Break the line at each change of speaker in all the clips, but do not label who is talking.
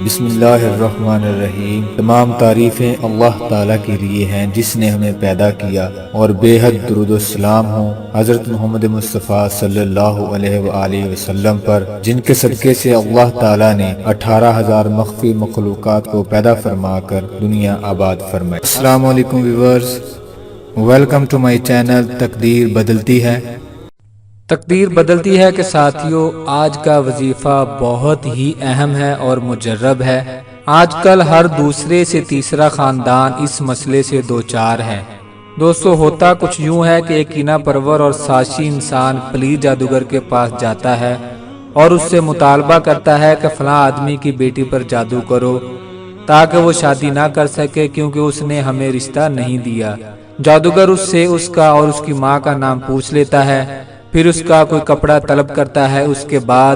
بسم اللہ الرحمن الرحیم۔ تمام تعریفیں اللہ تعالیٰ کے لیے ہیں جس نے ہمیں پیدا کیا، اور بے حد درود و سلام ہوں حضرت محمد مصطفیٰ صلی اللہ علیہ وآلہ وسلم پر، جن کے صدقے سے اللہ تعالیٰ نے 18,000 مخفی مخلوقات کو پیدا فرما کر دنیا آباد فرمائی۔ السلام علیکم viewers, welcome to my channel تقدیر بدلتی ہے۔
تقدیر بدلتی ہے کہ ساتھیوں، آج کا وظیفہ بہت ہی اہم ہے اور مجرب ہے۔ آج کل ہر دوسرے سے تیسرا خاندان اس مسئلے سے دوچار ہے۔ دوستو، ہوتا کچھ یوں ہے کہ ایک کینہ پرور اور سازشی انسان پلید جادوگر کے پاس جاتا ہے اور اس سے مطالبہ کرتا ہے کہ فلاں آدمی کی بیٹی پر جادو کرو تاکہ وہ شادی نہ کر سکے کیونکہ اس نے ہمیں رشتہ نہیں دیا۔ جادوگر اس سے اس کا اور اس کی ماں کا نام پوچھ لیتا ہے، پھر اس کا کوئی کپڑا طلب کرتا ہے، اس کے بعد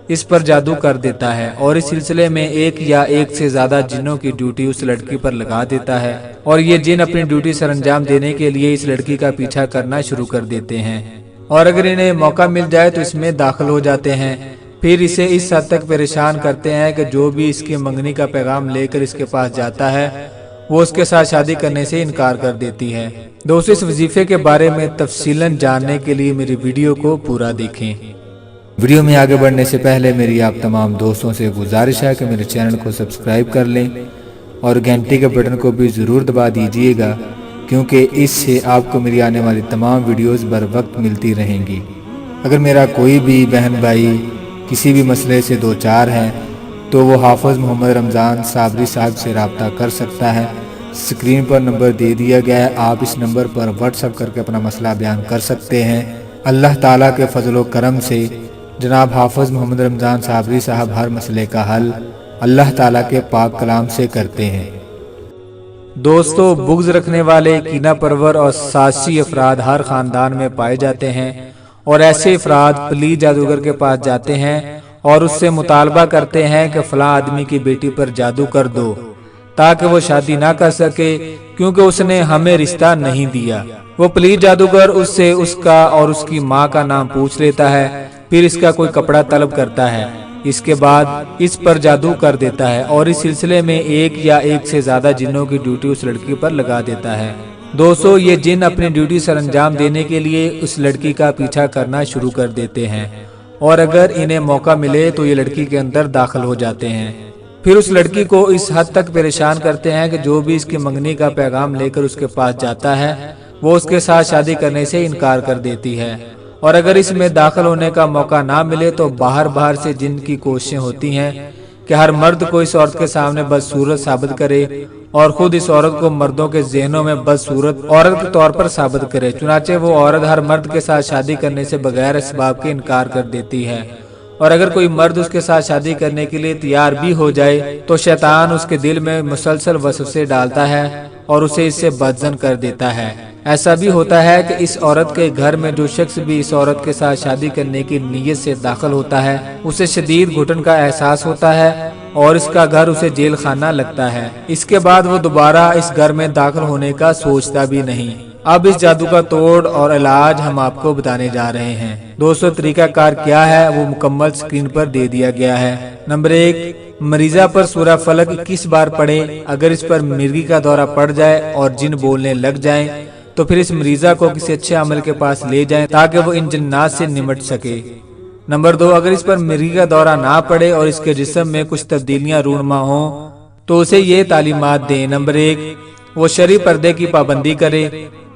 اس پر جادو کر دیتا ہے اور اس سلسلے میں ایک یا ایک سے زیادہ جنوں کی ڈیوٹی اس لڑکی پر لگا دیتا ہے، اور یہ جن اپنی ڈیوٹی سر انجام دینے کے لیے اس لڑکی کا پیچھا کرنا شروع کر دیتے ہیں، اور اگر انہیں موقع مل جائے تو اس میں داخل ہو جاتے ہیں۔ پھر اسے اس حد تک پریشان کرتے ہیں کہ جو بھی اس کی منگنی کا پیغام لے کر اس کے پاس جاتا ہے وہ اس کے ساتھ شادی کرنے سے انکار کر دیتی ہے۔ دوستو، اس وظیفے کے بارے میں تفصیلاً جاننے کے لیے میری ویڈیو کو پورا دیکھیں۔
ویڈیو میں آگے بڑھنے سے پہلے میری آپ تمام دوستوں سے گزارش ہے کہ میرے چینل کو سبسکرائب کر لیں اور گھنٹی کے بٹن کو بھی ضرور دبا دیجئے گا، کیونکہ اس سے آپ کو میری آنے والی تمام ویڈیوز بر وقت ملتی رہیں گی۔ اگر میرا کوئی بھی بہن بھائی کسی بھی مسئلے سے دوچار ہے تو وہ حافظ محمد رمضان صابری صاحب سے رابطہ کر سکتا ہے۔ اسکرین پر نمبر دے دیا گیا ہے، آپ اس نمبر پر واٹس ایپ کر کے اپنا مسئلہ بیان کر سکتے ہیں۔ اللہ تعالیٰ کے فضل و کرم سے جناب حافظ محمد رمضان صابری صاحب ہر مسئلے کا حل اللہ تعالیٰ کے پاک کلام سے کرتے ہیں۔
دوستو، بغض رکھنے والے، کینہ پرور اور سازشی افراد ہر خاندان میں پائے جاتے ہیں، اور ایسے افراد پلید جادوگر کے پاس جاتے ہیں اور اس سے مطالبہ کرتے ہیں کہ فلاں آدمی کی بیٹی پر جادو کر دو تاکہ وہ شادی نہ کر سکے کیونکہ اس نے ہمیں رشتہ نہیں دیا۔ وہ پلید جادوگر اس سے اس کا اور اس کی ماں کا نام پوچھ لیتا ہے، پھر اس کا کوئی کپڑا طلب کرتا ہے، اس کے بعد اس پر جادو کر دیتا ہے اور اس سلسلے میں ایک یا ایک سے زیادہ جنوں کی ڈیوٹی اس لڑکی پر لگا دیتا ہے۔ دوستو، یہ جن اپنی ڈیوٹی سر انجام دینے کے لیے اس لڑکی کا پیچھا کرنا شروع کر دیتے ہیں، اور اگر انہیں موقع ملے تو یہ لڑکی کے اندر داخل ہو جاتے ہیں۔ پھر اس لڑکی کو اس حد تک پریشان کرتے ہیں کہ جو بھی اس کی منگنی کا پیغام لے کر اس کے پاس جاتا ہے وہ اس کے ساتھ شادی کرنے سے انکار کر دیتی ہے، اور اگر اس میں داخل ہونے کا موقع نہ ملے تو باہر سے جن کی کوششیں ہوتی ہیں کہ ہر مرد کو اس عورت کے سامنے بدصورت ثابت کرے اور خود اس عورت کو مردوں کے ذہنوں میں بدصورت عورت کے طور پر ثابت کرے۔ چنانچہ وہ عورت ہر مرد کے ساتھ شادی کرنے سے بغیر اسباب کے انکار کر دیتی ہے، اور اگر کوئی مرد اس کے ساتھ شادی کرنے کے لیے تیار بھی ہو جائے تو شیطان اس کے دل میں مسلسل وسوسے ڈالتا ہے اور اسے اس سے بدظن کر دیتا ہے۔ ایسا بھی ہوتا ہے کہ اس عورت کے گھر میں جو شخص بھی اس عورت کے ساتھ شادی کرنے کی نیت سے داخل ہوتا ہے اسے شدید گھٹن کا احساس ہوتا ہے اور اس کا گھر اسے جیل خانہ لگتا ہے۔ اس کے بعد وہ دوبارہ اس گھر میں داخل ہونے کا سوچتا بھی نہیں۔ اب اس جادو کا توڑ اور علاج ہم آپ کو بتانے جا رہے ہیں۔ دوستو، طریقہ کار کیا ہے وہ مکمل سکرین پر دے دیا گیا ہے۔ نمبر 1، مریضہ پر سورہ فلق 21 بار پڑھیں۔ اگر اس پر مرگی کا دورہ پڑ جائے اور جن بولنے لگ جائیں تو پھر اس مریضہ کو کسی اچھے عمل کے پاس لے جائیں تاکہ وہ ان جنات سے نمٹ سکے۔ نمبر 2، اگر اس پر مرگی کا دورہ نہ پڑے اور اس کے جسم میں کچھ تبدیلیاں رونما ہوں تو اسے یہ تعلیمات دیں۔ نمبر 1، وہ شرعی پردے کی پابندی کرے۔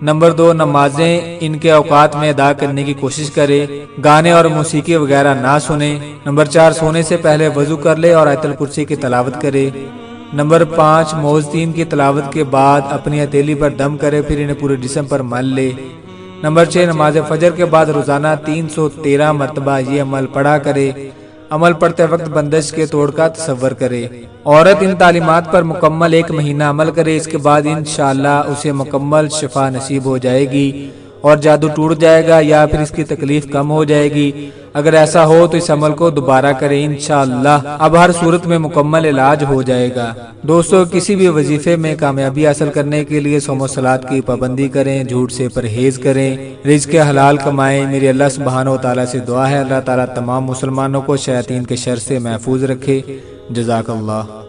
نمبر 2، نمازیں ان کے اوقات میں ادا کرنے کی کوشش کرے، گانے اور موسیقی وغیرہ نہ سنے۔ نمبر 4، سونے سے پہلے وضو کر لے اور آیت الکرسی کی تلاوت کرے۔ نمبر 5، موذتین کی تلاوت کے بعد اپنی ہتھیلی پر دم کرے، پھر انہیں پورے جسم پر مل لے۔ نمبر 6، نماز فجر کے بعد روزانہ 313 مرتبہ یہ عمل پڑھا کرے۔ عمل پڑھتے وقت بندش کے توڑ کا تصور کرے۔ عورت ان تعلیمات پر مکمل 1 مہینہ عمل کرے، اس کے بعد انشاءاللہ اسے مکمل شفا نصیب ہو جائے گی اور جادو ٹوٹ جائے گا یا پھر اس کی تکلیف کم ہو جائے گی؟ اگر ایسا ہو تو اس عمل کو دوبارہ کریں، انشاءاللہ اب ہر صورت میں مکمل علاج ہو جائے گا۔ دوستو کسی بھی وظیفے میں کامیابی حاصل کرنے کے لیے صوم و صلات کی پابندی کریں، جھوٹ سے پرہیز کریں، رزق حلال کمائیں۔ میری اللہ سبحانہ و تعالیٰ سے دعا ہے اللہ تعالیٰ تمام مسلمانوں کو شیاطین کے شر سے محفوظ رکھے۔ جزاک اللہ۔